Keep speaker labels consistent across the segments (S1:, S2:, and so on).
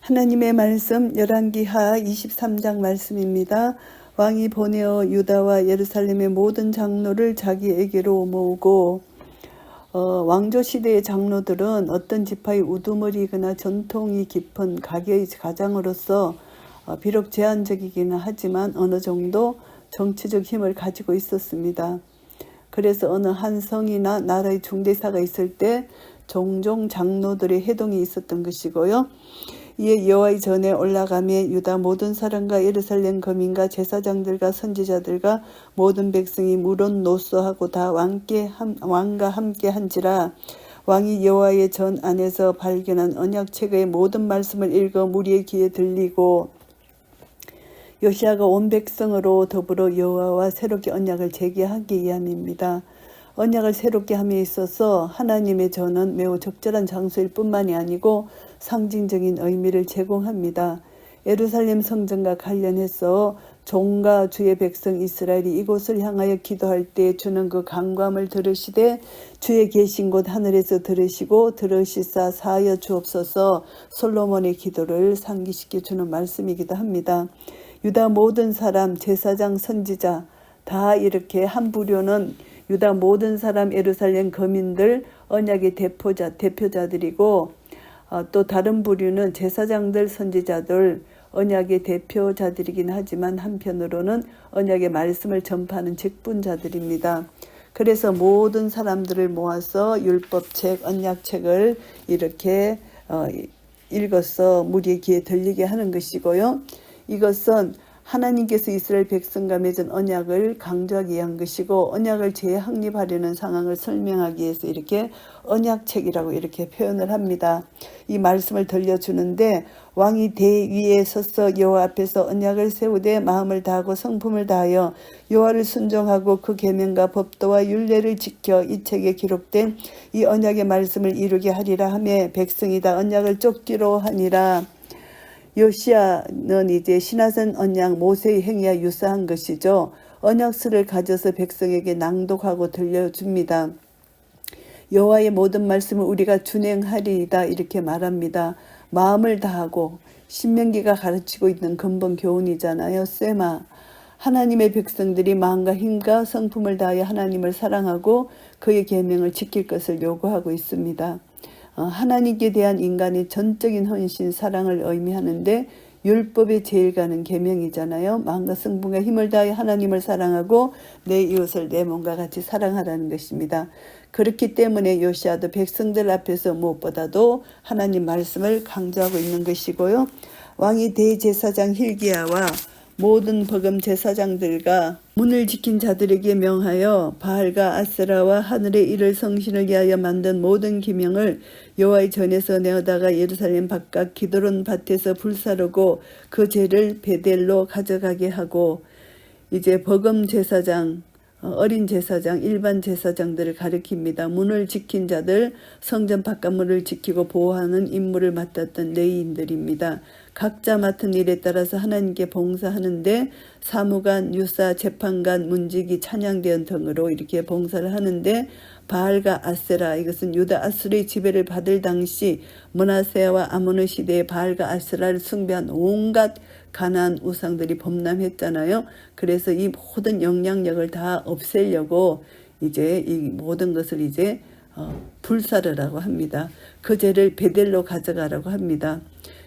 S1: 하나님의 말씀 열왕기하 23장 말씀입니다. 왕이 보내어 유다와 예루살렘의 모든 장로를 자기에게로 모으고 왕조 시대의 장로들은 어떤 지파의 우두머리이거나 전통이 깊은 가계의 가장으로서 비록 제한적이기는 하지만 어느 정도 정치적 힘을 가지고 있었습니다. 그래서 어느 한 성이나 나라의 중대사가 있을 때 종종 장로들의 회동이 있었던 것이고요. 이에 여호와의 전에 올라가며 유다 모든 사람과 예루살렘 거민과 제사장들과 선지자들과 모든 백성이 물은 노소하고 다 왕과 함께 한지라. 왕이 여호와의 전 안에서 발견한 언약책의 모든 말씀을 읽어 무리의 귀에 들리고 요시야가 온 백성으로 더불어 여호와와 새롭게 언약을 재개하기 위함입니다. 언약을 새롭게 함에 있어서 하나님의 전은 매우 적절한 장소일 뿐만이 아니고 상징적인 의미를 제공합니다. 예루살렘 성전과 관련해서 종과 주의 백성 이스라엘이 이곳을 향하여 기도할 때 주는 그 간구함을 들으시되 주의 계신 곳 하늘에서 들으시고 들으시사 사하여 주옵소서. 솔로몬의 기도를 상기시켜 주는 말씀이기도 합니다. 유다 모든 사람, 제사장, 선지자 다 이렇게 한 부류는 유다 모든 사람, 예루살렘 거민들, 언약의 대표자들이고 또 다른 부류는 제사장들, 선지자들, 언약의 대표자들이긴 하지만 한편으로는 언약의 말씀을 전파하는 직분자들입니다. 그래서 모든 사람들을 모아서 율법책, 언약책을 이렇게 읽어서 무리의 귀에 들리게 하는 것이고요. 이것은 하나님께서 이스라엘 백성과 맺은 언약을 강조하기 위한 것이고 언약을 재확립하려는 상황을 설명하기 위해서 이렇게 언약책이라고 이렇게 표현을 합니다. 이 말씀을 들려주는데 왕이 대위에 서서 여호와 앞에서 언약을 세우되 마음을 다하고 성품을 다하여 여호와를 순종하고 그 계명과 법도와 율례를 지켜 이 책에 기록된 이 언약의 말씀을 이루게 하리라 하며 백성이 다 언약을 쫓기로 하니라. 요시야는 이제 시나산 언약 모세의 행위와 유사한 것이죠. 언약서를 가져서 백성에게 낭독하고 들려줍니다. 여호와의 모든 말씀을 우리가 준행하리이다 이렇게 말합니다. 마음을 다하고 신명기가 가르치고 있는 근본 교훈이잖아요. 세마. 하나님의 백성들이 마음과 힘과 성품을 다하여 하나님을 사랑하고 그의 계명을 지킬 것을 요구하고 있습니다. 하나님께 대한 인간의 전적인 헌신, 사랑을 의미하는데 율법의 제일 가는 계명이잖아요. 마음과 성품과 힘을 다하여 하나님을 사랑하고 내 이웃을 내 몸과 같이 사랑하라는 것입니다. 그렇기 때문에 요시야도 백성들 앞에서 무엇보다도 하나님 말씀을 강조하고 있는 것이고요. 왕이 대제사장 hil기야와 모든 버금 제사장들과 문을 지킨 자들에게 명하여 바알과 아세라와 하늘의 이를 성신을 위하여 만든 모든 기명을 여호와의 전에서 내어다가 예루살렘 바깥 기드론 밭에서 불사르고 그 죄를 베델로 가져가게 하고 이제 버금 제사장, 어린 제사장, 일반 제사장들을 가리킵니다. 문을 지킨 자들, 성전 바깥문을 지키고 보호하는 임무를 맡았던 레위인들입니다. 각자 맡은 일에 따라서 하나님께 봉사하는데 사무관, 유사, 재판관, 문지기, 찬양대원 등으로 이렇게 봉사를 하는데 바알과 아세라, 이것은 유다 아수르의 지배를 받을 당시 므낫세와 아몬의 시대에 바알과 아세라를 숭배한 온갖 가나안 우상들이 범람했잖아요. 그래서 이 모든 영향력을 다 없애려고 이제 이 모든 것을 이제 불사르라고 합니다. 그 죄를 베델로 가져가라고 합니다.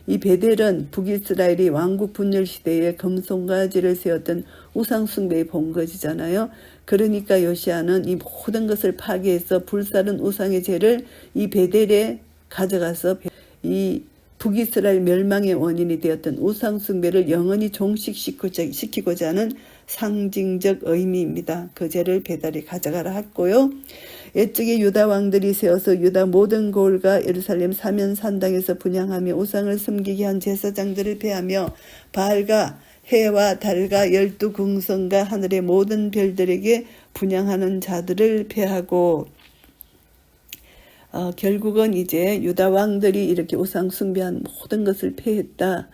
S1: 이 베델은 북이스라엘이 왕국 분열 시대에 금송아지를 세웠던 우상 숭배의 본거지잖아요. 그러니까 요시야는 이 모든 것을 파괴해서 불사른 우상의 죄를 이 베델에 가져가서 이 북이스라엘 멸망의 원인이 되었던 우상 숭배를 영원히 종식시키고자 하는 상징적 의미입니다. 그 죄를 베델에 가져가라 했고요. 옛적에 유다 왕들이 세워서 유다 모든 고을과 예루살렘 사면 산당에서 분향하며 우상을 섬기게 한 제사장들을 패하며 바알과 해와 달과 12궁성과 하늘의 모든 별들에게 분향하는 자들을 패하고 결국은 이제 유다 왕들이 이렇게 우상 숭배한 모든 것을 패했다.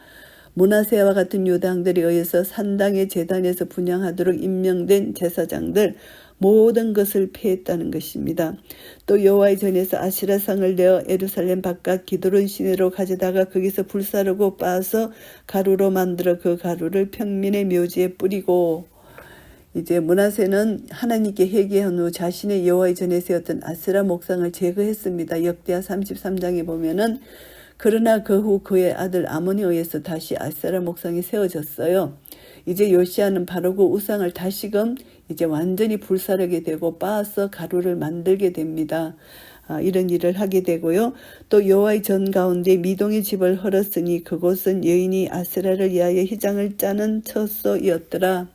S1: 므낫세와 같은 유다 왕들에 의해서 산당의 제단에서 분향하도록 임명된 제사장들 모든 것을 폐했다는 것입니다. 또 여호와의 전에서 아시라상을 내어 예루살렘 바깥 기드론 시내로 가져다가 거기서 불사르고 빻아서 가루로 만들어 그 가루를 평민의 묘지에 뿌리고, 이제 므낫세는 하나님께 회개한 후 자신의 여호와의 전에 세웠던 아세라 목상을 제거했습니다. 역대하 33장에 보면은 그러나 그 후 그의 아들 아몬에 의해서 다시 아세라 목상이 세워졌어요. 이제 요시아는 바로 그 우상을 다시금 이제 완전히 불사르게 되고 빻아서 가루를 만들게 됩니다. 이런 일을 하게 되고요. 또 여호와의 전 가운데 미동의 집을 헐었으니 그곳은 여인이 아세라를 위하여 휘장을 짜는 처소이었더라.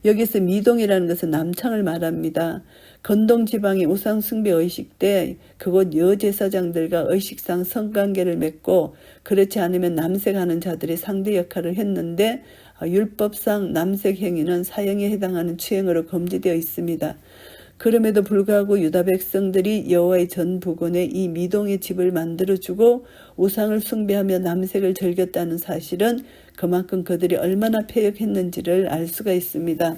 S1: 여기서 미동이라는 것은 남창을 말합니다. 건동 지방의 우상 숭배 의식 때 그곳 여제사장들과 의식상 성관계를 맺고 그렇지 않으면 남색하는 자들이 상대 역할을 했는데 율법상 남색 행위는 사형에 해당하는 추행으로 금지되어 있습니다. 그럼에도 불구하고 유다 백성들이 여호와의 전 부근에 이 미동의 집을 만들어주고 우상을 숭배하며 남색을 즐겼다는 사실은 그만큼 그들이 얼마나 패역했는지를 알 수가 있습니다.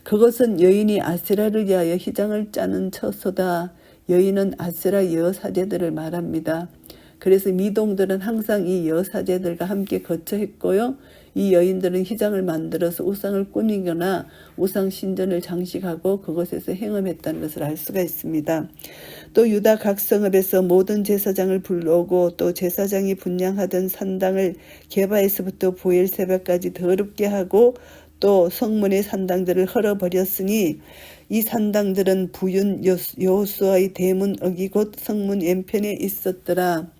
S1: 그것은 여인이 아세라를 위하여 휘장을 짜는 처소다. 여인은 아세라 여사제들을 말합니다. 그래서 미동들은 항상 이 여사제들과 함께 거처했고요. 이 여인들은 휘장을 만들어서 우상을 꾸미거나 우상 신전을 장식하고 그곳에서 행음했다는 것을 알 수가 있습니다. 또 유다 각 성읍에서 모든 제사장을 불러오고 또 제사장이 분향하던 산당을 게바에서부터 보엘세바까지 더럽게 하고 또 성문의 산당들을 헐어버렸으니 이 산당들은 부윤 여호수아의 대문 어기 곧 성문 왼편에 있었더라.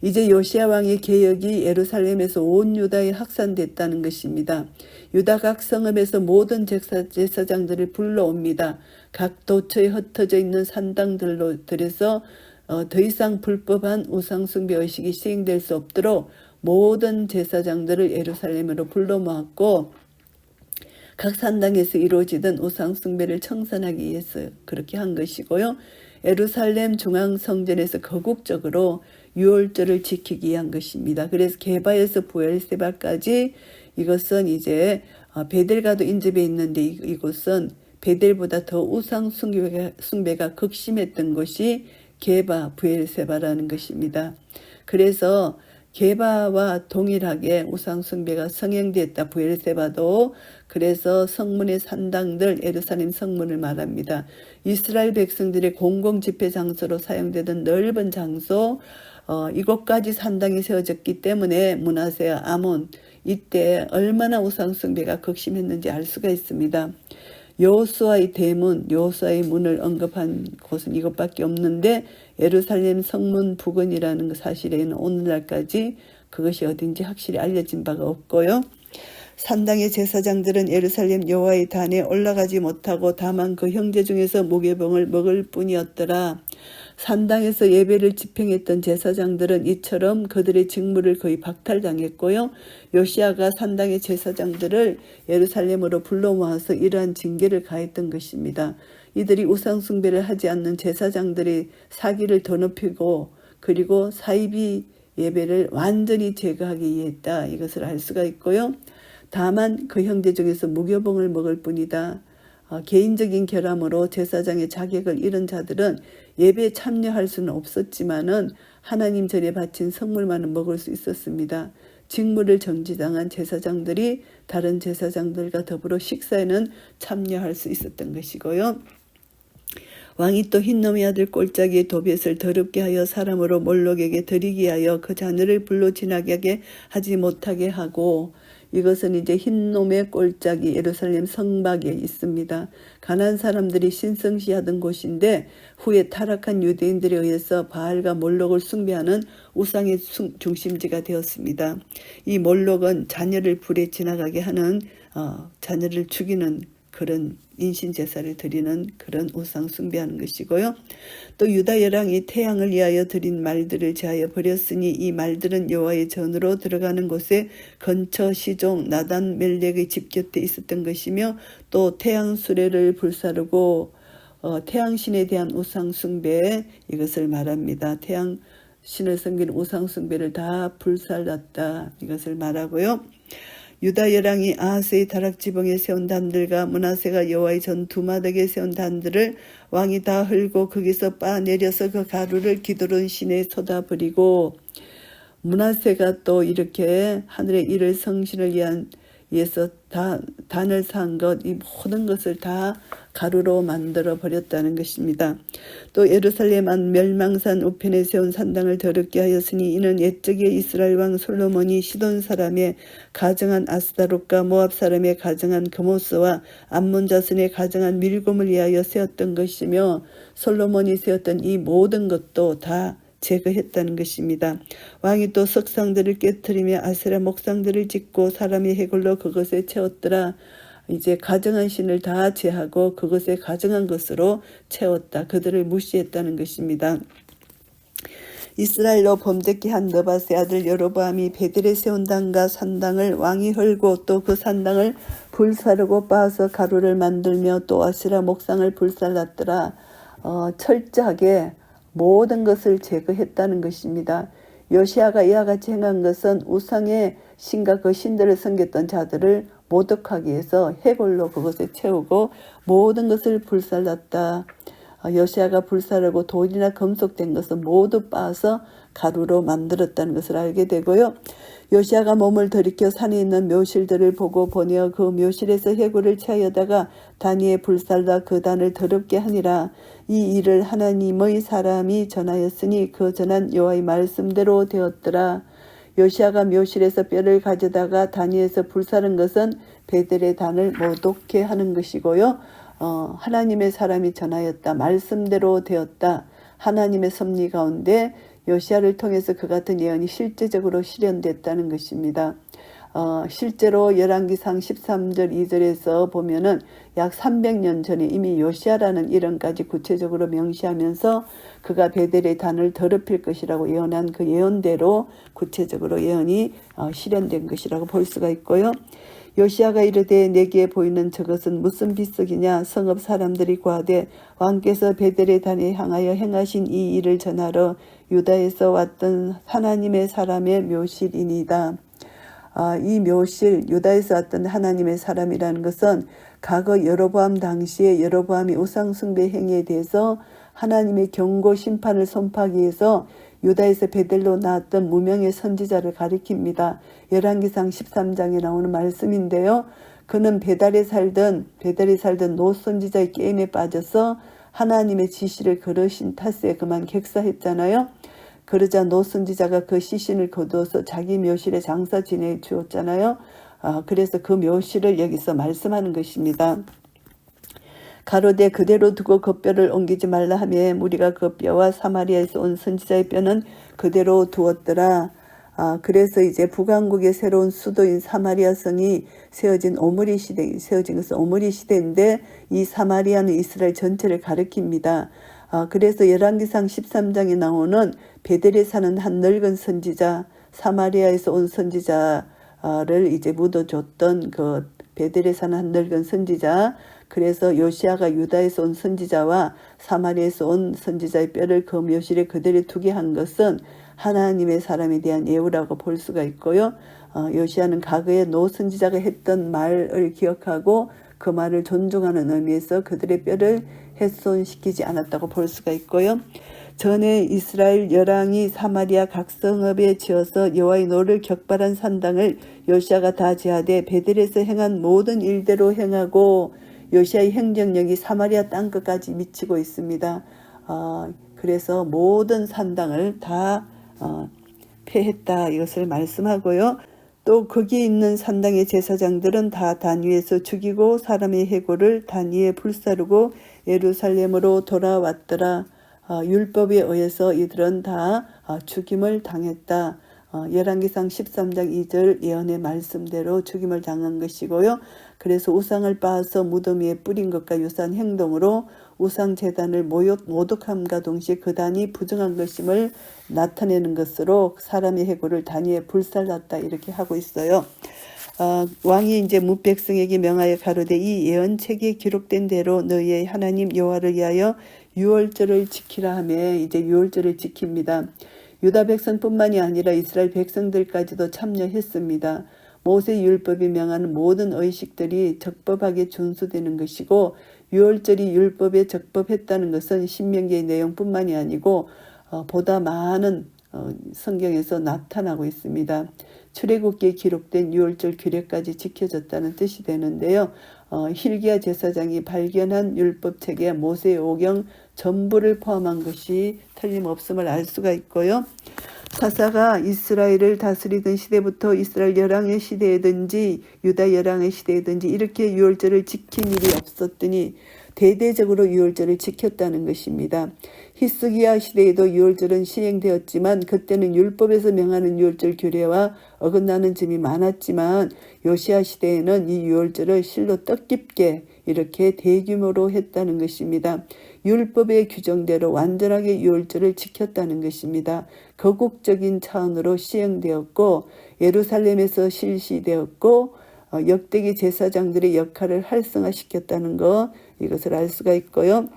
S1: 이제 요시야 왕의 개혁이 예루살렘에서 온 유다에 확산됐다는 것입니다. 유다 각 성읍에서 모든 제사장들을 불러옵니다. 각 도처에 흩어져 있는 산당들로 들여서 더 이상 불법한 우상숭배 의식이 시행될 수 없도록 모든 제사장들을 예루살렘으로 불러 모았고 각 산당에서 이루어지던 우상숭배를 청산하기 위해서 그렇게 한 것이고요. 예루살렘 중앙성전에서 거국적으로 유월절을 지키기 위한 것입니다. 그래서 게바에서 부엘세바까지 이것은 이제 베델과도 인접해 있는데 이곳은 베델보다 더 우상 숭배가 극심했던 곳이 게바 부엘세바라는 것입니다. 그래서 게바와 동일하게 우상 숭배가 성행됐다. 부엘세바도. 그래서 성문의 산당들 예루살렘 성문을 말합니다. 이스라엘 백성들의 공공 집회 장소로 사용되던 넓은 장소 이곳까지 산당이 세워졌기 때문에 므낫세와 아몬 이때 얼마나 우상 숭배가 극심했는지 알 수가 있습니다. 여호수아의 대문, 여호수아의 문을 언급한 곳은 이것밖에 없는데 예루살렘 성문 부근이라는 사실에는 오늘날까지 그것이 어딘지 확실히 알려진 바가 없고요. 산당의 제사장들은 예루살렘 여호와의 단에 올라가지 못하고 다만 그 형제 중에서 무교병을 먹을 뿐이었더라. 산당에서 예배를 집행했던 제사장들은 이처럼 그들의 직무를 거의 박탈당했고요. 요시아가 산당의 제사장들을 예루살렘으로 불러 모아서 이러한 징계를 가했던 것입니다. 이들이 우상 숭배를 하지 않는 제사장들의 사기를 더 높이고 그리고 사이비 예배를 완전히 제거하기 위해 했다. 이것을 알 수가 있고요. 다만 그 형제 중에서 무교봉을 먹을 뿐이다. 개인적인 결함으로 제사장의 자격을 잃은 자들은 예배에 참여할 수는 없었지만은 하나님 전에 바친 성물만은 먹을 수 있었습니다. 직무를 정지당한 제사장들이 다른 제사장들과 더불어 식사에는 참여할 수 있었던 것이고요. 왕이 또 흰놈의 아들 꼴짜기의 도벳을 더럽게 하여 사람으로 몰록에게 드리게 하여 그 자녀를 불로 지나게 하지 못하게 하고 이것은 이제 흰놈의 꼴짝이 예루살렘 성막에 있습니다. 가나안 사람들이 신성시하던 곳인데 후에 타락한 유대인들에 의해서 바알과 몰록을 숭배하는 우상의 중심지가 되었습니다. 이 몰록은 자녀를 불에 지나가게 하는 자녀를 죽이는 그런 인신제사를 드리는 그런 우상 숭배하는 것이고요. 또 유다 열왕이 태양을 위하여 드린 말들을 제하여 버렸으니 이 말들은 여호와의 전으로 들어가는 곳에 근처 시종 나단 멜렉의 집 곁에 있었던 것이며 또 태양 수레를 불사르고 태양신에 대한 우상 숭배 이것을 말합니다. 태양 신을 섬기는 우상 숭배를 다 불살랐다 이것을 말하고요. 유다 열왕이 아하스의 다락지붕에 세운 단들과 므낫세가 여호와의 전 두마덕에 세운 단들을 왕이 다 헐고 거기서 빠 내려서 그 가루를 기드론 시내에 쏟아버리고, 므낫세가 또 이렇게 하늘의 일을 성신을 위해서 단을 산 것, 이 모든 것을 다 가루로 만들어 버렸다는 것입니다. 또 예루살렘 안 멸망산 우편에 세운 산당을 더럽게 하였으니 이는 옛적의 이스라엘 왕 솔로몬이 시돈 사람의 가정한 아스다롯과 모압 사람의 가정한 그모스와 암몬 자손의 가정한 밀곰을 위하여 세웠던 것이며, 솔로몬이 세웠던 이 모든 것도 다 제거했다는 것입니다. 왕이 또 석상들을 깨뜨리며 아세라 목상들을 짓고 사람의 해골로 그것에 채웠더라. 이제 가정한 신을 다 제하고 그것에 가정한 것으로 채웠다. 그들을 무시했다는 것입니다. 이스라엘로 범죄케 한 느밧의 아들 여로보암이 베델에 세운 당과 산당을 왕이 헐고 또 그 산당을 불사르고 빻아서 가루를 만들며 또 아세라 목상을 불살랐더라. 철저하게 모든 것을 제거했다는 것입니다. 요시아가 이와 같이 행한 것은 우상의 신과 그 신들을 섬겼던 자들을 모독하기 위해서 해골로 그것에 채우고 모든 것을 불살랐다. 요시아가 불사르고 돌이나 금속된 것은 모두 빻아서 가루로 만들었다는 것을 알게 되고요. 요시아가 몸을 들이켜 산에 있는 묘실들을 보고 보내어 그 묘실에서 해골을 취하여다가 단 위에 불살라 그 단을 더럽게 하니라. 이 일을 하나님의 사람이 전하였으니 그 전한 여호와의 말씀대로 되었더라. 요시아가 묘실에서 뼈를 가져다가 단 위에서 불사른 것은 베델의 단을 모독케 하는 것이고요. 하나님의 사람이 전하였다. 말씀대로 되었다. 하나님의 섭리 가운데 요시아를 통해서 그 같은 예언이 실제적으로 실현됐다는 것입니다. 실제로 열왕기상 13절 2절에서 보면은 약 300년 전에 이미 요시아라는 이름까지 구체적으로 명시하면서 그가 베델의 단을 더럽힐 것이라고 예언한 그 예언대로 구체적으로 예언이 실현된 것이라고 볼 수가 있고요. 요시아가 이르되 내게 보이는 저것은 무슨 비석이냐. 성읍 사람들이 고하되 왕께서 베델의 단에 향하여 행하신 이 일을 전하러 유다에서 왔던 하나님의 사람의 묘실이니이다. 이 묘실, 유다에서 왔던 하나님의 사람이라는 것은 과거 여로보암 당시에 여로보암이 우상숭배 행위에 대해서 하나님의 경고 심판을 선포하기 위해서 유다에서 베델로 나왔던 무명의 선지자를 가리킵니다. 열왕기상 13장에 나오는 말씀인데요. 그는 베델에 살던 노 선지자의 게임에 빠져서 하나님의 지시를 거르신 탓에 그만 객사했잖아요. 그러자 노 선지자가 그 시신을 거두어서 자기 묘실에 장사 지내 주었잖아요. 그래서 그 묘실을 여기서 말씀하는 것입니다. 가로되 그대로 두고 그 뼈를 옮기지 말라 하며 무리가 그 뼈와 사마리아에서 온 선지자의 뼈는 그대로 두었더라. 그래서 이제 북왕국의 새로운 수도인 사마리아 성이 세워진 것은 오므리 시대인데 이 사마리아는 이스라엘 전체를 가리킵니다. 그래서 열왕기상 13장에 나오는 베델에 사는 한 늙은 선지자, 사마리아에서 온 선지자를 이제 묻어줬던 그 베델에 사는 한 늙은 선지자, 그래서 요시아가 유다에서 온 선지자와 사마리아에서 온 선지자의 뼈를 그 묘실에 그대로 두게 한 것은 하나님의 사람에 대한 예우라고 볼 수가 있고요. 요시아는 과거에 노 선지자가 했던 말을 기억하고 그 말을 존중하는 의미에서 그들의 뼈를 훼손시키지 않았다고 볼 수가 있고요. 전에 이스라엘 열왕이 사마리아 각 성읍에 지어서 여호와의 노를 격발한 산당을 요시아가 다 제하되 베델에서 행한 모든 일대로 행하고 요시아의 행정력이 사마리아 땅끝까지 미치고 있습니다. 그래서 모든 산당을 다 폐했다 이것을 말씀하고요. 또 거기 있는 산당의 제사장들은 다 단 위에서 죽이고 사람의 해골을 단 위에 불사르고 예루살렘으로 돌아왔더라. 율법에 의해서 이들은 다 죽임을 당했다. 열왕기상 13장 2절 예언의 말씀대로 죽임을 당한 것이고요. 그래서 우상을 빻아서 무덤 위에 뿌린 것과 유사한 행동으로 우상 제단을 모독함과 동시에 그 단이 부정한 것임을 나타내는 것으로 사람의 해골을 단 위에 불살랐다 이렇게 하고 있어요. 왕이 이제 무백성에게 명하여 가로되 이 예언책에 기록된 대로 너희의 하나님 여호와를 위하여 유월절을 지키라 하며 이제 유월절을 지킵니다. 유다 백성뿐만이 아니라 이스라엘 백성들까지도 참여했습니다. 모세 율법이 명하는 모든 의식들이 적법하게 준수되는 것이고, 유월절이 율법에 적법했다는 것은 신명기의 내용뿐만이 아니고 보다 많은 성경에서 나타나고 있습니다. 출애굽기에 기록된 유월절 규례까지 지켜졌다는 뜻이 되는데요. hil기야 제사장이 발견한 율법책에 모세의 오경 전부를 포함한 것이 틀림없음을 알 수가 있고요. 사사가 이스라엘을 다스리던 시대부터 이스라엘 열왕의 시대에든지 유다 열왕의 시대에든지 이렇게 유월절을 지킨 일이 없었더니 대대적으로 유월절을 지켰다는 것입니다. 히스기야 시대에도 유월절은 시행되었지만 그때는 율법에서 명하는 유월절 규례와 어긋나는 점이 많았지만 요시야 시대에는 이 유월절을 실로 뜻깊게 이렇게 대규모로 했다는 것입니다. 율법의 규정대로 완전하게 유월절을 지켰다는 것입니다. 거국적인 차원으로 시행되었고 예루살렘에서 실시되었고 역대기 제사장들의 역할을 활성화시켰다는 것, 이것을 알 수가 있고요.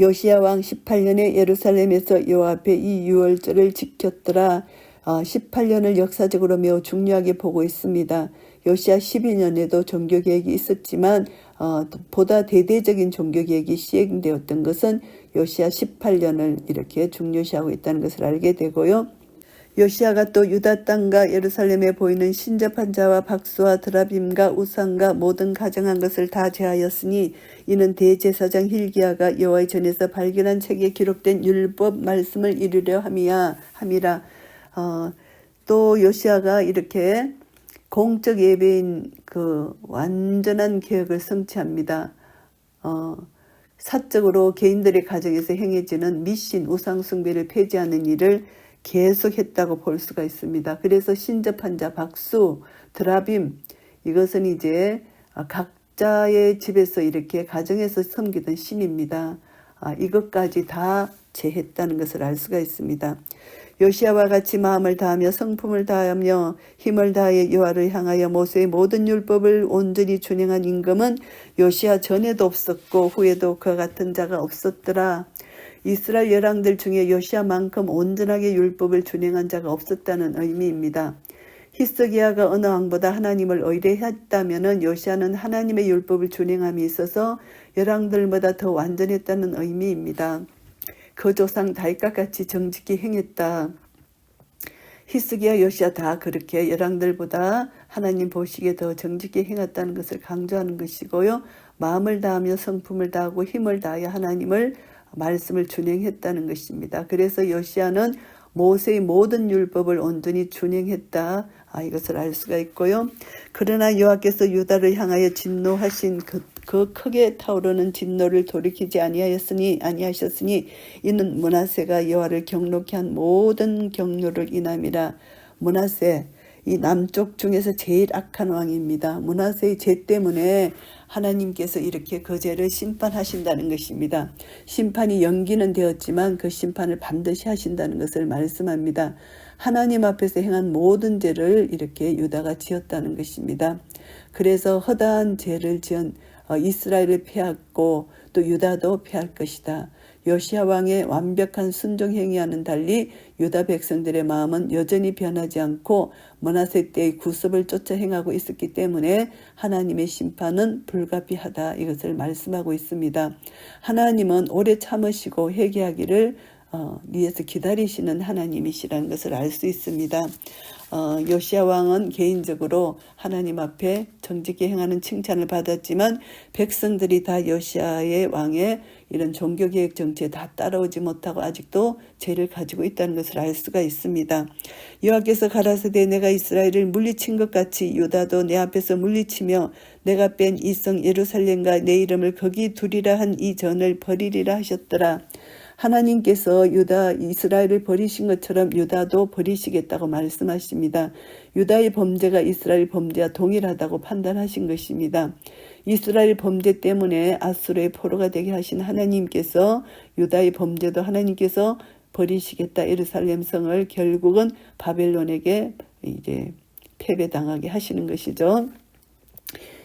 S1: 요시야 왕 18년에 예루살렘에서 여호와 앞에 이 유월절을 지켰더라. 18년을 역사적으로 매우 중요하게 보고 있습니다. 요시야 12년에도 종교개혁이 있었지만 보다 대대적인 종교개혁이 시행되었던 것은 요시야 18년을 이렇게 중요시하고 있다는 것을 알게 되고요. 요시야가 또 유다 땅과 예루살렘에 보이는 신접한 자와 박수와 드라빔과 우상과 모든 가정한 것을 다 제하였으니 이는 대제사장 hil기야가 여호와의 전에서 발견한 책에 기록된 율법 말씀을 이루려 함이라. 또 요시야가 이렇게 공적 예배인 그 완전한 개혁을 성취합니다. 사적으로 개인들의 가정에서 행해지는 미신 우상 숭배를 폐지하는 일을 계속했다고 볼 수가 있습니다. 그래서 신접한 자, 박수, 드라빔, 이것은 이제 각자의 집에서 이렇게 가정에서 섬기던 신입니다. 이것까지 다 제했다는 것을 알 수가 있습니다. 요시야와 같이 마음을 다하며 성품을 다하며 힘을 다하여 여호와를 향하여 모세의 모든 율법을 온전히 준행한 임금은 요시야 전에도 없었고 후에도 그와 같은 자가 없었더라. 이스라엘 열왕들 중에 요시야만큼 온전하게 율법을 준행한 자가 없었다는 의미입니다. 히스기야가 어느 왕보다 하나님을 의뢰했다면 요시야는 하나님의 율법을 준행함이 있어서 열왕들보다 더 완전했다는 의미입니다. 그 조상 다윗과 같이 정직히 행했다. 히스기야 요시야 다 그렇게 열왕들보다 하나님 보시기에 더 정직히 행했다는 것을 강조하는 것이고요. 마음을 다하며 성품을 다하고 힘을 다하여 하나님을 말씀을 준행했다는 것입니다. 그래서 요시야는 모세의 모든 율법을 온전히 준행했다. 이것을 알 수가 있고요. 그러나 여호와께서 유다를 향하여 진노하신 그 크게 타오르는 진노를 돌이키지 아니하셨으니 이는 므낫세가 여호와를 경록케 한 모든 경로를 인함이라. 므낫세, 이 남쪽 중에서 제일 악한 왕입니다. 므낫세의 죄 때문에 하나님께서 이렇게 그 죄를 심판하신다는 것입니다. 심판이 연기는 되었지만 그 심판을 반드시 하신다는 것을 말씀합니다. 하나님 앞에서 행한 모든 죄를 이렇게 유다가 지었다는 것입니다. 그래서 허다한 죄를 지은 이스라엘을 패했고 또 유다도 패할 것이다. 요시야 왕의 완벽한 순종 행위와는 달리 유다 백성들의 마음은 여전히 변하지 않고 므낫세 때의 구습을 쫓아 행하고 있었기 때문에 하나님의 심판은 불가피하다. 이것을 말씀하고 있습니다. 하나님은 오래 참으시고 회개하기를 위해서 기다리시는 하나님이시라는 것을 알 수 있습니다. 요시야 왕은 개인적으로 하나님 앞에 정직히 행하는 칭찬을 받았지만 백성들이 다 요시야의 왕의 이런 종교개혁 정치에 다 따라오지 못하고 아직도 죄를 가지고 있다는 것을 알 수가 있습니다. 여호와께서 가라사대 내가 이스라엘을 물리친 것 같이 유다도 내 앞에서 물리치며 내가 뺀 이 성 예루살렘과 내 이름을 거기 두리라 한 이 전을 버리리라 하셨더라. 하나님께서 이스라엘을 버리신 것처럼 유다도 버리시겠다고 말씀하십니다. 유다의 범죄가 이스라엘 범죄와 동일하다고 판단하신 것입니다. 이스라엘 범죄 때문에 아수르의 포로가 되게 하신 하나님께서 유다의 범죄도 하나님께서 버리시겠다. 예루살렘 성을 결국은 바벨론에게 이제 패배당하게 하시는 것이죠.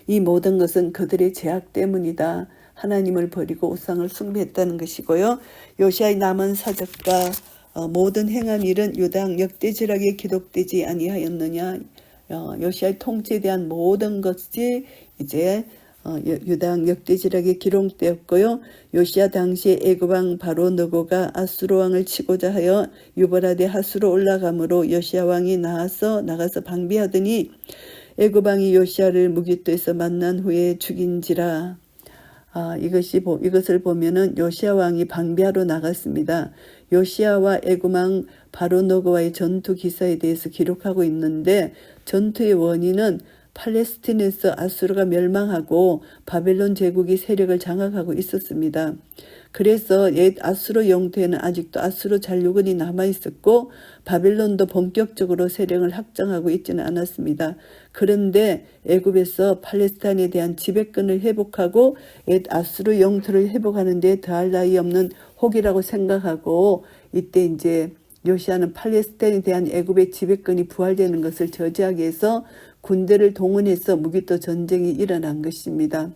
S1: 이 모든 것은 그들의 죄악 때문이다. 하나님을 버리고 우상을 숭배했다는 것이고요. 요시야의 남은 사적과 모든 행한 일은 유당 역대지락에 기록되지 아니하였느냐. 요시아의 통치에 대한 모든 것이 이제 유다왕 역대지략에 기록되었고요. 요시아 당시에 애굽왕 바로 느고가 아수르 왕을 치고자 하여 유브라데 하수로 올라가므로 요시아 왕이 나가서 방비하더니 애굽 왕이 요시아를 무기토에서 만난 후에 죽인지라. 이것을 보면은 요시아 왕이 방비하러 나갔습니다. 요시아와 애굽 왕 바로 느고와의 전투 기사에 대해서 기록하고 있는데, 전투의 원인은 팔레스틴에서 아수르가 멸망하고 바벨론 제국이 세력을 장악하고 있었습니다. 그래서 옛 아수르 영토에는 아직도 아수르 잔류군이 남아있었고 바벨론도 본격적으로 세력을 확장하고 있지는 않았습니다. 그런데 애굽에서 팔레스타인에 대한 지배권을 회복하고 옛 아수르 영토를 회복하는 데 더할 나위 없는 혹이라고 생각하고, 이때 이제 요시아는 팔레스타인에 대한 애굽의 지배권이 부활되는 것을 저지하기 위해서 군대를 동원해서 무기토 전쟁이 일어난 것입니다.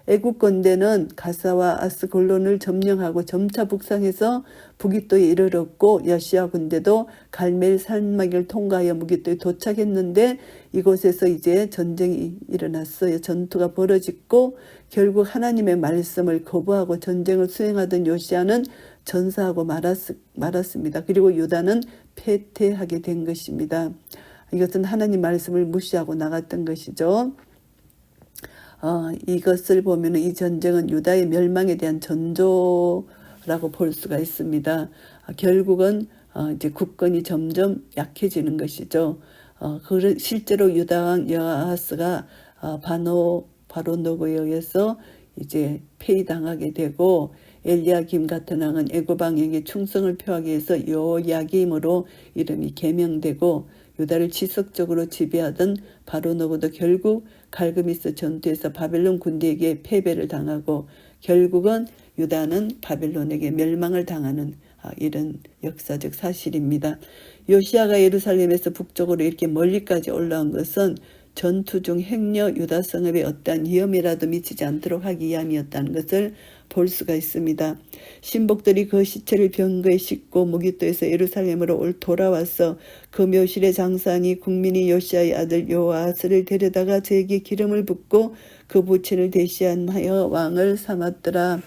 S1: 애국 군대는 가사와 아스골론을 점령하고 점차 북상해서 무기토에 이르렀고, 요시아 군대도 갈멜 산막을 통과하여 무기토에 도착했는데 이곳에서 이제 전쟁이 일어났어요. 전투가 벌어졌고 결국 하나님의 말씀을 거부하고 전쟁을 수행하던 요시아는 전사하고 말았습니다. 그리고 유다는 패퇴하게 된 것입니다. 이것은 하나님 말씀을 무시하고 나갔던 것이죠. 이것을 보면 이 전쟁은 유다의 멸망에 대한 전조라고 볼 수가 있습니다. 결국은 이제 국권이 점점 약해지는 것이죠. 실제로 유다왕 여아하스가 바로 느고에 의해서 이제 폐위당하게 되고, 엘리야김 같은 왕은 애굽 왕에게 충성을 표하기 위해서 요야김으로 이름이 개명되고, 유다를 지속적으로 지배하던 바로 느고도 결국 갈그미스 전투에서 바벨론 군대에게 패배를 당하고 결국은 유다는 바벨론에게 멸망을 당하는 이런 역사적 사실입니다. 요시아가 예루살렘에서 북쪽으로 이렇게 멀리까지 올라온 것은 전투 중 행여 유다 성읍에 어떠한 위험이라도 미치지 않도록 하기 위함이었다는 것을 볼 수가 있습니다. 신복들이 그 시체를 병거에 싣고 무기토에서 예루살렘으로 돌아와서 그 묘실에 장사하니 국민이 요시아의 아들 요아스를 데려다가 저에게 기름을 붓고 그 부친을 대신하여 왕을 삼았더라.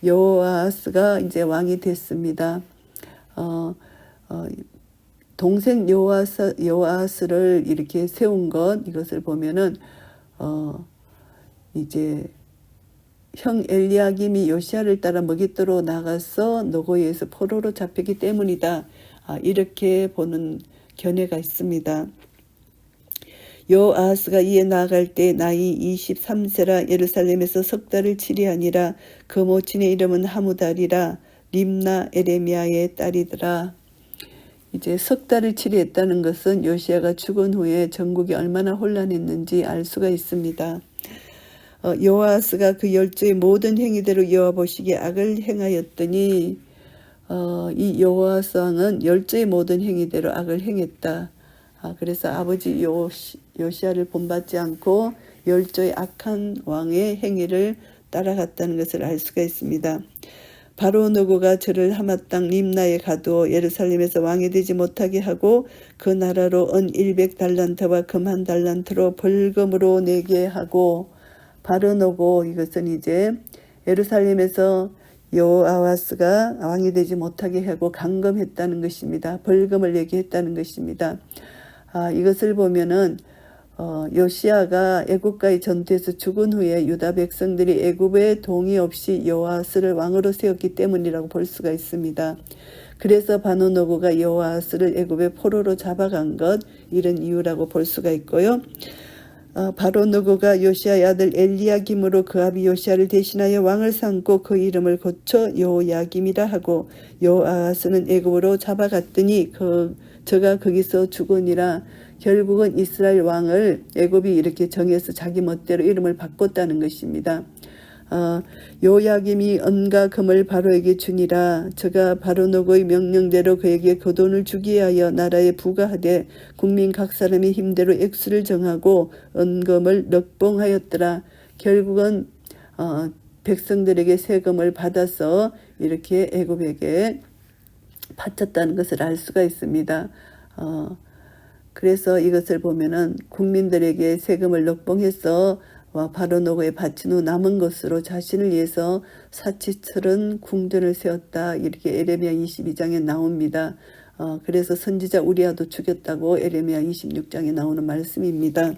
S1: 요아스가 이제 왕이 됐습니다. 동생 요아스를 이렇게 세운 것, 이것을 보면은 이제 형 엘리야김이 요시아를 따라 무기토로 나가서 노고에서 포로로 잡혔기 때문이다. 이렇게 보는 견해가 있습니다. 요아스가 이에 나아갈 때 나이 23세라 예루살렘에서 석 달을 치리하니라. 그 모친의 이름은 하무달이라. 림나 에레미야의 딸이더라. 이제 석 달을 치리했다는 것은 요시아가 죽은 후에 전국이 얼마나 혼란했는지 알 수가 있습니다. 요아스가 그 열조의 모든 행위대로 여호와 보시기에 악을 행하였더니, 이 요아스 왕은 열조의 모든 행위대로 악을 행했다. 그래서 아버지 요시아를 본받지 않고 열조의 악한 왕의 행위를 따라갔다는 것을 알 수가 있습니다. 바로 느고가 저를 하맛 땅 림나에 가두어 예루살렘에서 왕이 되지 못하게 하고 그 나라로 은 100달란트와 금 1달란트로 벌금으로 내게 하고, 바로 느고, 이것은 이제 예루살렘에서 요아스가 왕이 되지 못하게 하고 감금했다는 것입니다. 벌금을 내게 했다는 것입니다. 이것을 보면은 요시아가 애굽과의 전투에서 죽은 후에 유다 백성들이 애굽의 동의 없이 요아스를 왕으로 세웠기 때문이라고 볼 수가 있습니다. 그래서 바로 느고가 요아스를 애굽의 포로로 잡아간 것, 이런 이유라고 볼 수가 있고요. 바로 느고가 요시아의 아들 엘리야김으로 그 아비 요시아를 대신하여 왕을 삼고 그 이름을 고쳐 요야김이라 하고, 요아스는 애굽으로 잡아갔더니 저가 거기서 죽으니라. 결국은 이스라엘 왕을 애굽이 이렇게 정해서 자기 멋대로 이름을 바꿨다는 것입니다. 요야김이 은과 금을 바로에게 주니라. 저가 바로 느고의 명령대로 그에게 그 돈을 주기 하여 나라에 부과하되 국민 각 사람의 힘대로 액수를 정하고 은금을 넉봉하였더라. 결국은 백성들에게 세금을 받아서 이렇게 애굽에게 바쳤다는 것을 알 수가 있습니다. 그래서 이것을 보면은 국민들에게 세금을 넉봉해서 바로노고에 바친 후 남은 것으로 자신을 위해서 사치스런 궁전을 세웠다. 이렇게 에레미야 22장에 나옵니다. 그래서 선지자 우리아도 죽였다고 에레미야 26장에 나오는 말씀입니다.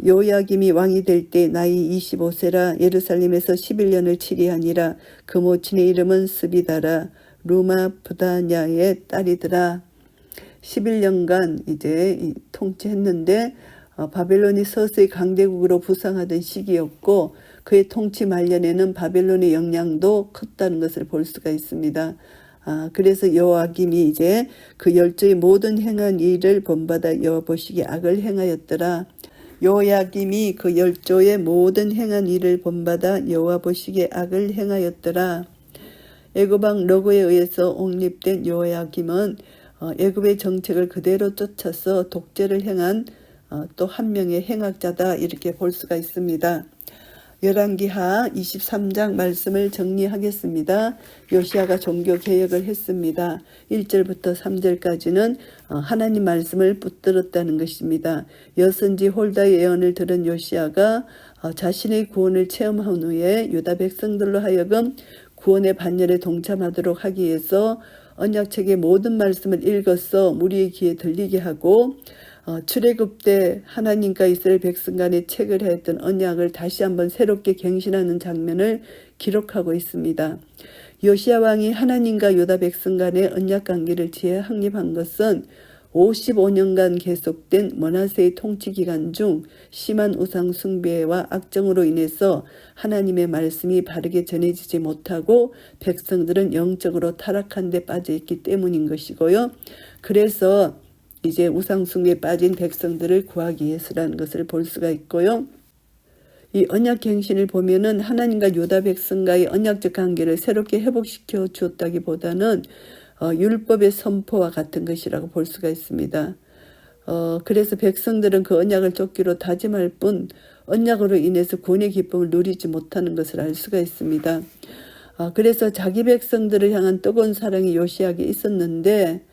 S1: 요야김이 왕이 될 때 나이 25세라 예루살렘에서 11년을 치리하니라. 그 모친의 이름은 스비다라 루마 부다냐의 딸이더라. 11년간 이제 통치했는데 바벨론이 서서히 강대국으로 부상하던 시기였고 그의 통치 말년에는 바벨론의 영향도 컸다는 것을 볼 수가 있습니다. 그래서 여호야김이 이제 그 열조의 모든 행한 일을 본받아 여호와 보시기에 악을 행하였더라. 여호야김이 그 열조의 모든 행한 일을 본받아 여호와 보시기에 악을 행하였더라. 애굽왕 러고에 의해서 옹립된 여호야김은 애굽의 정책을 그대로 쫓아서 독재를 행한 또 한 명의 행악자다 이렇게 볼 수가 있습니다. 열왕기하 23장 말씀을 정리하겠습니다. 요시야가 종교개혁을 했습니다. 1절부터 3절까지는 하나님 말씀을 붙들었다는 것입니다. 여선지 홀다의 예언을 들은 요시야가 자신의 구원을 체험한 후에 유다 백성들로 하여금 구원의 반열에 동참하도록 하기 위해서 언약책의 모든 말씀을 읽어서 무리의 귀에 들리게 하고 출애굽 때 하나님과 이스라엘 백성 간에 체결하였던 언약을 다시 한번 새롭게 갱신하는 장면을 기록하고 있습니다. 요시야 왕이 하나님과 유다 백성 간의 언약 관계를 재확립한 것은 55년간 계속된 므낫세의 통치 기간 중 심한 우상 숭배와 악정으로 인해서 하나님의 말씀이 바르게 전해지지 못하고 백성들은 영적으로 타락한 데 빠져 있기 때문인 것이고요. 그래서 이제 우상 숭배에 빠진 백성들을 구하기 위해서라는 것을 볼 수가 있고요. 이 언약 갱신을 보면은 하나님과 유다 백성과의 언약적 관계를 새롭게 회복시켜 주었다기보다는 율법의 선포와 같은 것이라고 볼 수가 있습니다. 그래서 백성들은 그 언약을 쫓기로 다짐할 뿐 언약으로 인해서 구원의 기쁨을 누리지 못하는 것을 알 수가 있습니다. 그래서 자기 백성들을 향한 뜨거운 사랑이 요시야에게 있었는데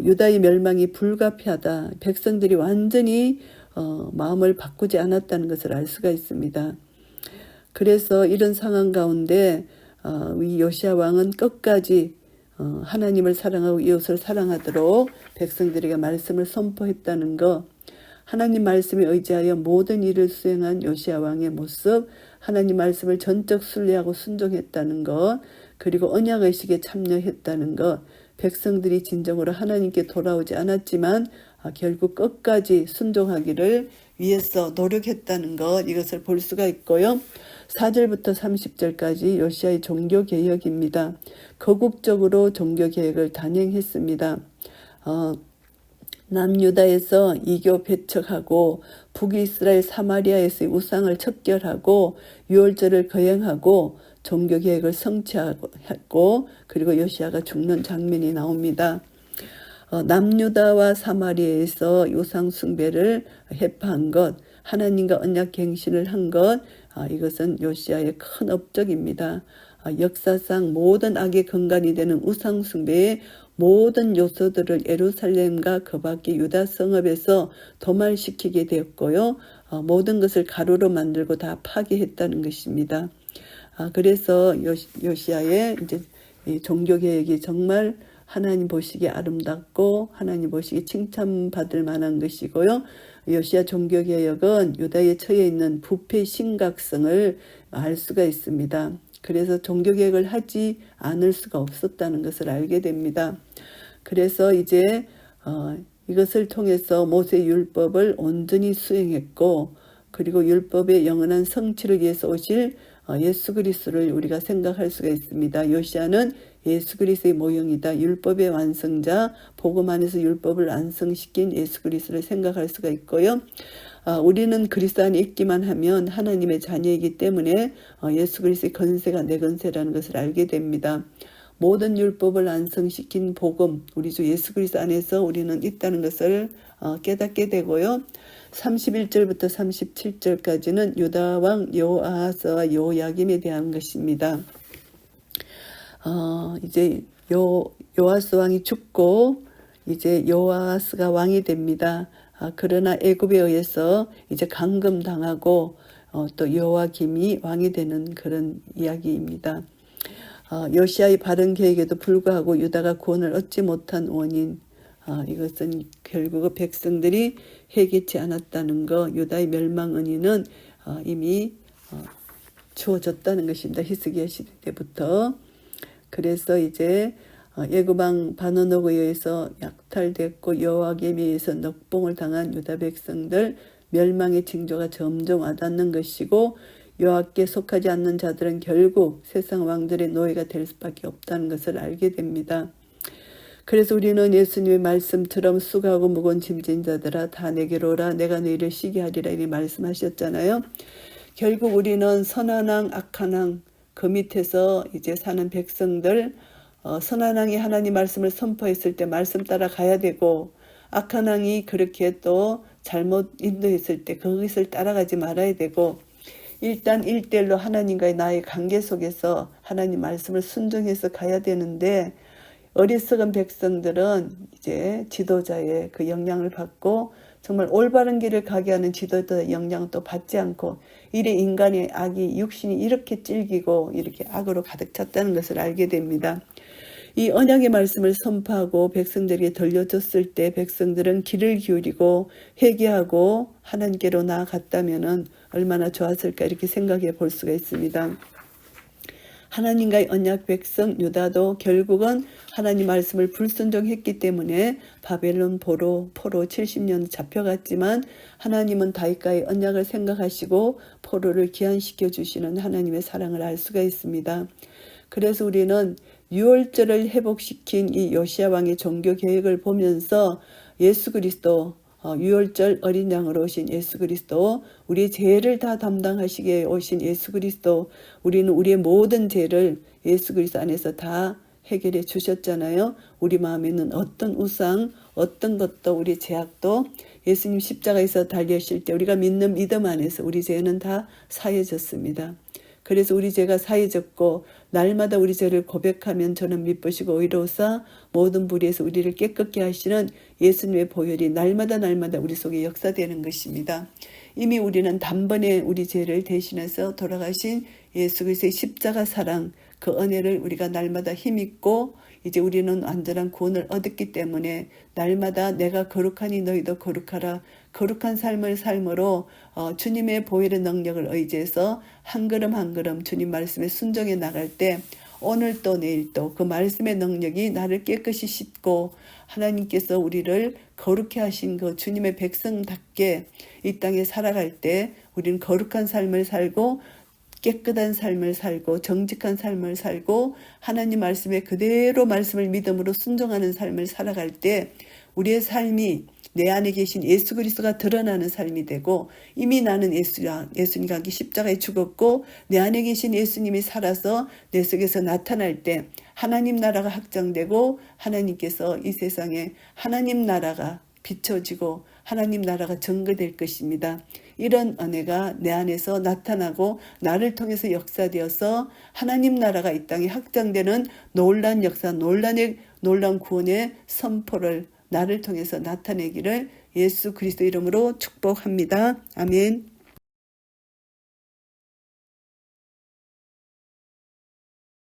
S1: 유다의 멸망이 불가피하다. 백성들이 완전히 마음을 바꾸지 않았다는 것을 알 수가 있습니다. 그래서 이런 상황 가운데 이 요시야 왕은 끝까지 하나님을 사랑하고 이웃을 사랑하도록 백성들에게 말씀을 선포했다는 것, 하나님 말씀에 의지하여 모든 일을 수행한 요시야 왕의 모습, 하나님 말씀을 전적 순례하고 순종했다는 것, 그리고 언약의식에 참여했다는 것, 백성들이 진정으로 하나님께 돌아오지 않았지만 결국 끝까지 순종하기를 위해서 노력했다는 것, 이것을 볼 수가 있고요. 4절부터 30절까지 요시야의 종교개혁입니다. 거국적으로 종교개혁을 단행했습니다. 남유다에서 이교 배척하고 북이스라엘 사마리아에서의 우상을 척결하고 유월절을 거행하고 종교개혁을 성취하고 그리고 요시야가 죽는 장면이 나옵니다. 남유다와 사마리아에서 우상 숭배를 해파한 것, 하나님과 언약 갱신을 한 것, 이것은 요시야의 큰 업적입니다. 역사상 모든 악의 근간이 되는 우상 숭배의 모든 요소들을 예루살렘과 그 밖의 유다 성읍에서 도말시키게 되었고요. 모든 것을 가루로 만들고 다 파괴했다는 것입니다. 그래서 요시야의 이제 종교개혁이 정말 하나님 보시기에 아름답고 하나님 보시기에 칭찬받을 만한 것이고요. 요시야 종교개혁은 유다에 처해 있는 부패 심각성을 알 수가 있습니다. 그래서 종교개혁을 하지 않을 수가 없었다는 것을 알게 됩니다. 그래서 이제 이것을 통해서 모세 율법을 온전히 수행했고 그리고 율법의 영원한 성취를 위해서 오실 예수 그리스도를 우리가 생각할 수가 있습니다. 요시야는 예수 그리스도의 모형이다. 율법의 완성자, 복음 안에서 율법을 완성시킨 예수 그리스도를 생각할 수가 있고요. 우리는 그리스도 안에 있기만 하면 하나님의 자녀이기 때문에 예수 그리스도의 건세가 내 건세라는 것을 알게 됩니다. 모든 율법을 완성시킨 복음, 우리 주 예수 그리스도 안에서 우리는 있다는 것을 깨닫게 되고요. 31절부터 37절까지는 유다 왕 여호아하스와 여호야김에 대한 것입니다. 이제 여호아스 왕이 죽고 이제 여호아스가 왕이 됩니다. 그러나 애굽에 의해서 이제 감금당하고 또 여호야김이 왕이 되는 그런 이야기입니다. 요시아의 바른 계획에도 불구하고 유다가 구원을 얻지 못한 원인, 이것은 결국 백성들이 회개치 않았다는 것, 유다의 멸망 은인은 이미 주어졌다는 것입니다. 히스기야 시대 때부터. 그래서 이제 애굽왕 바노노에 의해서 약탈됐고 여호야김에 의해서 넉봉을 당한 유다 백성들 멸망의 징조가 점점 와닿는 것이고, 여호와께 속하지 않는 자들은 결국 세상 왕들의 노예가 될 수밖에 없다는 것을 알게 됩니다. 그래서 우리는 예수님의 말씀처럼 수고하고 무거운 짐진 자들아 다 내게로 오라, 내가 너희를 쉬게 하리라, 이렇게 말씀하셨잖아요. 결국 우리는 선한 왕, 악한 왕, 그 밑에서 이제 사는 백성들, 선한 왕이 하나님 말씀을 선포했을 때 말씀 따라 가야 되고, 악한 왕이 그렇게 또 잘못 인도했을 때 그것을 따라가지 말아야 되고, 일단 1대1로 하나님과의 나의 관계 속에서 하나님 말씀을 순종해서 가야 되는데, 어리석은 백성들은 이제 지도자의 그 영향을 받고 정말 올바른 길을 가게 하는 지도자의 영향을 또 받지 않고, 이래 인간의 악이, 육신이 이렇게 찔기고 이렇게 악으로 가득 찼다는 것을 알게 됩니다. 이 언약의 말씀을 선포하고 백성들에게 들려줬을 때 백성들은 귀를 기울이고 회개하고 하나님께로 나아갔다면 얼마나 좋았을까, 이렇게 생각해 볼 수가 있습니다. 하나님과의 언약 백성 유다도 결국은 하나님 말씀을 불순종했기 때문에 바벨론 포로 70년 잡혀갔지만, 하나님은 다윗과의 언약을 생각하시고 포로를 귀환시켜 주시는 하나님의 사랑을 알 수가 있습니다. 그래서 우리는 유월절을 회복시킨 이 요시야 왕의 종교 계획을 보면서 예수 그리스도, 유월절 어린 양으로 오신 예수 그리스도, 우리의 죄를 다 담당하시기에 오신 예수 그리스도, 우리는 우리의 모든 죄를 예수 그리스도 안에서 다 해결해 주셨잖아요. 우리 마음에 있는 어떤 우상, 어떤 것도, 우리 죄악도 예수님 십자가에서 달리실 때 우리가 믿는 믿음 안에서 우리 죄는 다 사해졌습니다. 그래서 우리 죄가 사해졌고, 날마다 우리 죄를 고백하면 저는 미쁘시고 의로우사 모든 불의에서 우리를 깨끗게 하시는 예수님의 보혈이 날마다 우리 속에 역사되는 것입니다. 이미 우리는 단번에 우리 죄를 대신해서 돌아가신 예수 그리스도의 십자가 사랑, 그 은혜를 우리가 날마다 힘입고 이제 우리는 완전한 구원을 얻었기 때문에 날마다 내가 거룩하니 너희도 거룩하라, 거룩한 삶을 삶으로 주님의 보혈의 능력을 의지해서 한 걸음 한 걸음 주님 말씀에 순종해 나갈 때, 오늘 또 내일 또 그 말씀의 능력이 나를 깨끗이 씻고 하나님께서 우리를 거룩해 하신 그 주님의 백성답게 이 땅에 살아갈 때 우리는 거룩한 삶을 살고 깨끗한 삶을 살고 정직한 삶을 살고 하나님 말씀에 그대로 말씀을 믿음으로 순종하는 삶을 살아갈 때 우리의 삶이 내 안에 계신 예수 그리스도가 드러나는 삶이 되고, 이미 나는 예수님과 함께 십자가에 죽었고 내 안에 계신 예수님이 살아서 내 속에서 나타날 때 하나님 나라가 확장되고 하나님께서 이 세상에 하나님 나라가 비춰지고 하나님 나라가 증거될 것입니다. 이런 은혜가 내 안에서 나타나고 나를 통해서 역사되어서 하나님 나라가 이 땅에 확장되는 놀라운 역사, 놀라운 구원의 선포를 나를 통해서 나타내기를 예수 그리스도 이름으로 축복합니다. 아멘.